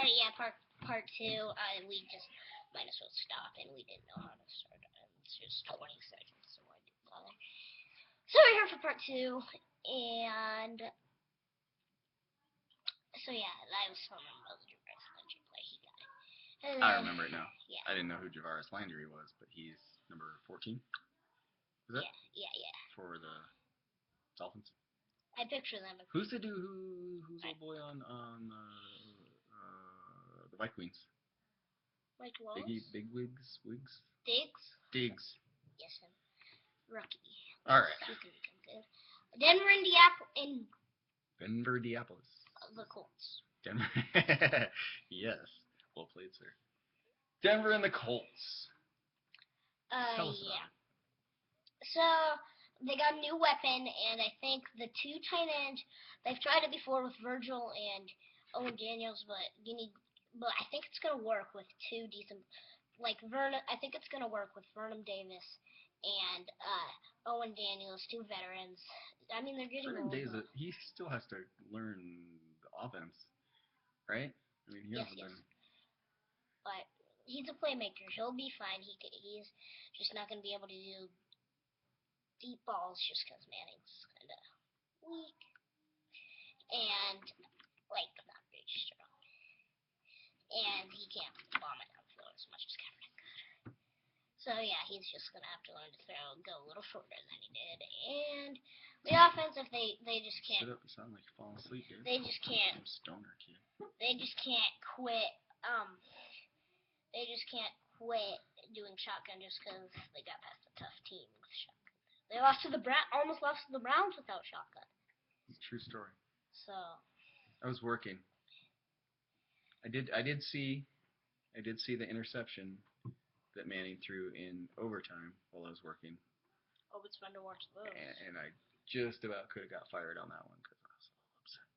Yeah, part two. We just might as well stop, and we didn't know how to start. It's just 20 seconds, so I didn't bother. So we're here for part two, and so yeah, I was telling him about the Javaris Landry play. He got it. And I then, remember it now. yeah, I didn't know who Javaris Landry was, but he's number 14. Is that yeah. for the Dolphins? I picture them. Who's the dude who's old boy on the Vikings? Like Wallace? Bigwigs? Diggs? Diggs. Yes, him. Rookie. Alright. He's gonna become good. Denver, Indianapolis, Denver, Diapolis. The Colts. Denver. Yes. Well played, sir. Denver and the Colts. Tell us about Yeah. it. So they got a new weapon, and I think the two tight ends. They've tried it before with Virgil and Owen Daniels, but I think it's gonna work with two decent, like Vernon. I think it's gonna work with Vernon Davis and Owen Daniels, two veterans. I mean, they're getting Vernon older. Davis, he still has to learn the offense, right? I mean, he hasn't been. But he's a playmaker. He'll be fine. He's just not gonna be able to do deep balls just because Manning's kind of weak and like not very strong, and he can't bomb it downfield as much as Kaepernick could. So yeah, he's just gonna have to learn to go a little shorter than he did. And the offense, if they just can't. Sit up, you sound like you're falling asleep, dude. They just can't. Some stoner kid. They just can't quit. They just can't quit doing shotgun just because they got past a tough team with shotgun. They almost lost to the Browns without shotgun. True story. So. I was working. I did see the interception that Manning threw in overtime while I was working. Oh, it's fun to watch those. And I just about could have got fired on that one because I was a little upset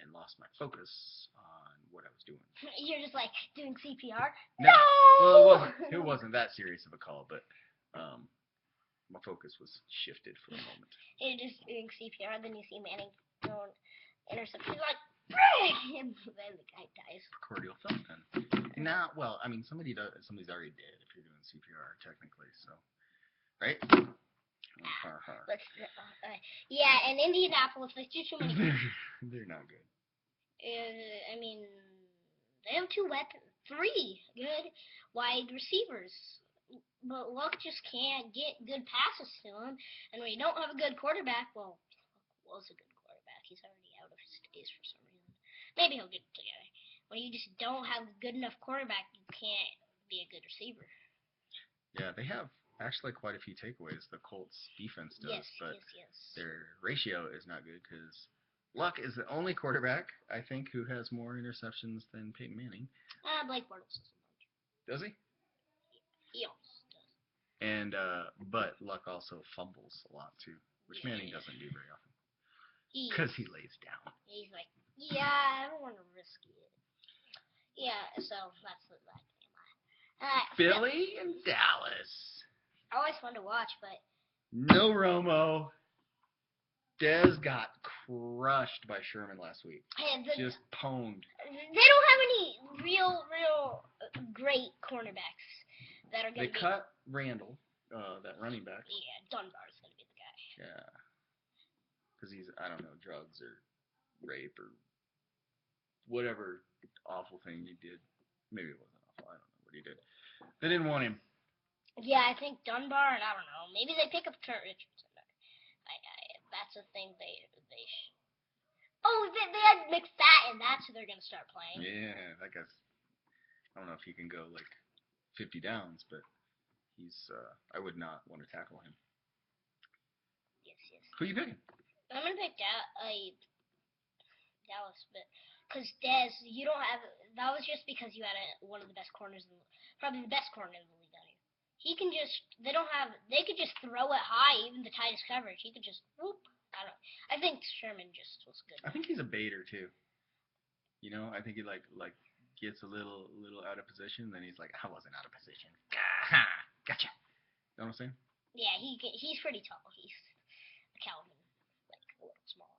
and lost my focus on what I was doing. You're just like doing CPR? No! Well, it wasn't that serious of a call, but my focus was shifted for a moment. You're just doing CPR, then you see Manning throwing interception. You're like, break! And then the guy dies. Cordial thought then. Nah, well, I mean, somebody's already dead if you're doing CPR technically, so right? Yeah, and Indianapolis, there's too many. They're not good. I mean, they have three good wide receivers, but Luck just can't get good passes to him. And when you don't have a good quarterback, well, Luck was a good quarterback. He's already out of his days for some reason. Maybe he'll get it together. When you just don't have a good enough quarterback, you can't be a good receiver. Yeah, they have actually quite a few takeaways. The Colts defense does, but their ratio is not good because Luck is the only quarterback, I think, who has more interceptions than Peyton Manning. Blake Bortles does he? He almost does. And but Luck also fumbles a lot too, which Manning doesn't do very often. Because he lays down. He's like, yeah, I don't want to risk it. Yeah, so that's that game. Philly and Dallas. Always fun to watch, but no Romo. Dez got crushed by Sherman last week. Just pwned. They don't have any real great cornerbacks that are going to be. They cut Randall, that running back. Yeah, Dunbar's going to be the guy. Yeah. Because he's, I don't know, drugs or rape or whatever awful thing he did. Maybe it wasn't awful. I don't know what he did. They didn't want him. Yeah, I think Dunbar, and I don't know. Maybe they pick up Trent Richardson. That's a thing they Oh, they had McFadden. That's who they're going to start playing. Yeah, that guy's, I don't know if he can go like 50 downs, but he's, I would not want to tackle him. Yes. Who are you picking? I'm going to pick Dallas, but because Dez, you don't have, that was just because you had one of the best corners, probably the best corner in the league on you. He can just, they could just throw it high, even the tightest coverage. He could just, whoop. I think Sherman just was good. I think he's a baiter too. You know, I think he like gets a little out of position, then he's like, I wasn't out of position. Gotcha. You know what I'm saying? Yeah, he's pretty tall. He's Calvin, like a little smaller.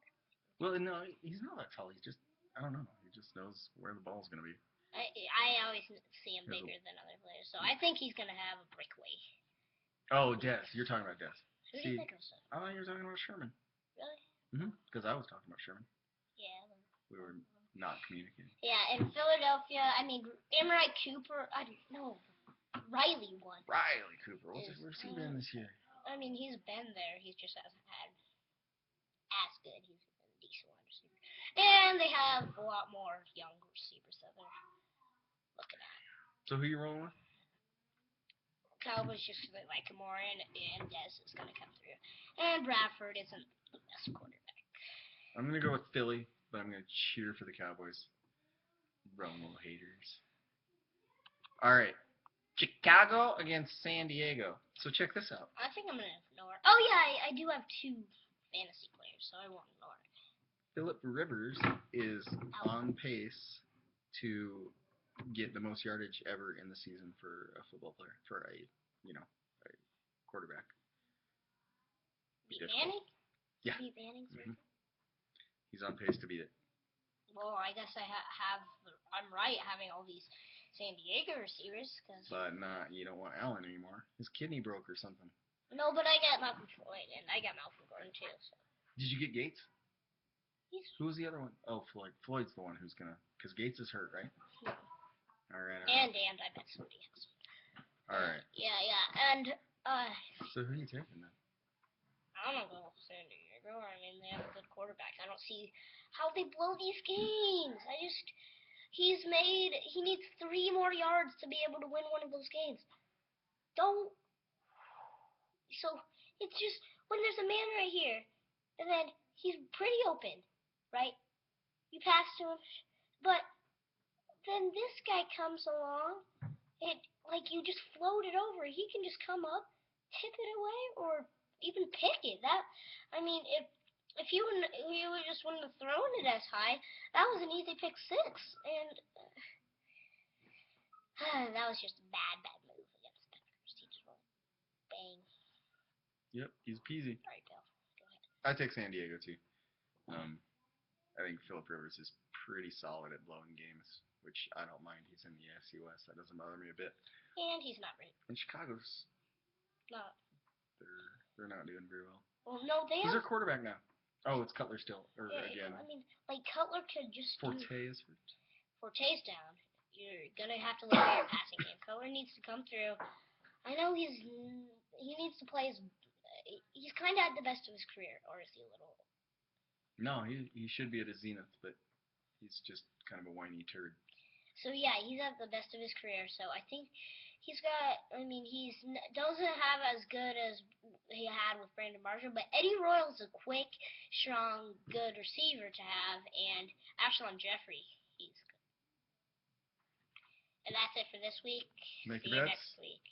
Well, no, he's not that tall. He's just, I don't know. He just knows where the ball's going to be. I always see him bigger than other players, so I think he's going to have a breakaway. Oh, Des. You're talking about Des. Who do you think of? I thought you were talking about Sherman. Really? Because I was talking about Sherman. Yeah. We were not communicating. Yeah, in Philadelphia, I mean, Amari Cooper, I don't know. Riley won. Riley Cooper. Where's he been this year? I mean, he's been there. He just hasn't had as good. He's been a decent wide receiver. And they have a lot more young receivers that they're looking at. So who you rolling with? Cowboys just really like him more, and Dez is going to come through. And Bradford isn't the best quarterback. I'm going to go with Philly, but I'm going to cheer for the Cowboys. Romo haters. All right. Chicago against San Diego. So check this out. I think I'm going to have Nora. Oh, yeah, I do have 2 fantasy players, so I want Nora. Phillip Rivers is on pace to get the most yardage ever in the season for a football player, for a quarterback. Beat Manning? Yeah. Beat Manning's record? He's on pace to beat it. Well, I guess I'm right having all these San Diego receivers. But you don't want Allen anymore. His kidney broke or something. No, but I got Malcolm Floyd, and I got Malcolm Gordon too. So. Did you get Gates? Who was the other one? Oh, Floyd. Floyd's the one who's going to, because Gates is hurt, right? No. All right. And I bet somebody else. All right. Yeah, and So who are you taking then? I'm gonna go with San Diego. I mean, they have a good quarterback. I don't see how they blow these games. He needs 3 more yards to be able to win one of those games. So it's just when there's a man right here, and then he's pretty open, right? You pass to him, but then this guy comes along, and like you just float it over. He can just come up, tip it away, or even pick it. If you just wouldn't have thrown it as high, that was an easy pick 6, and that was just a bad move against the Packers. He just went bang. Yep, easy peasy. All right, Bill, go ahead. I take San Diego too. I think Phillip Rivers is pretty solid at blowing games, which I don't mind. He's in the AFC West. That doesn't bother me a bit. And he's not right. And Chicago's not. They're not doing very well. Well, no, they Who's their quarterback now? Oh, it's Cutler still. Again. I mean, like Cutler could just. Forte is hurt. Forte's down. You're gonna have to look at your passing game. Cutler needs to come through. I know he needs to play he's kind of at the best of his career, or is he a little? No, he should be at his zenith, but he's just kind of a whiny turd. So yeah, he's at the best of his career. So I think he's got. I mean, doesn't have as good as he had with Brandon Marshall, but Eddie Royal's a quick, strong, good receiver to have, and Alshon Jeffrey, he's good. And that's it for this week. Make See you next week.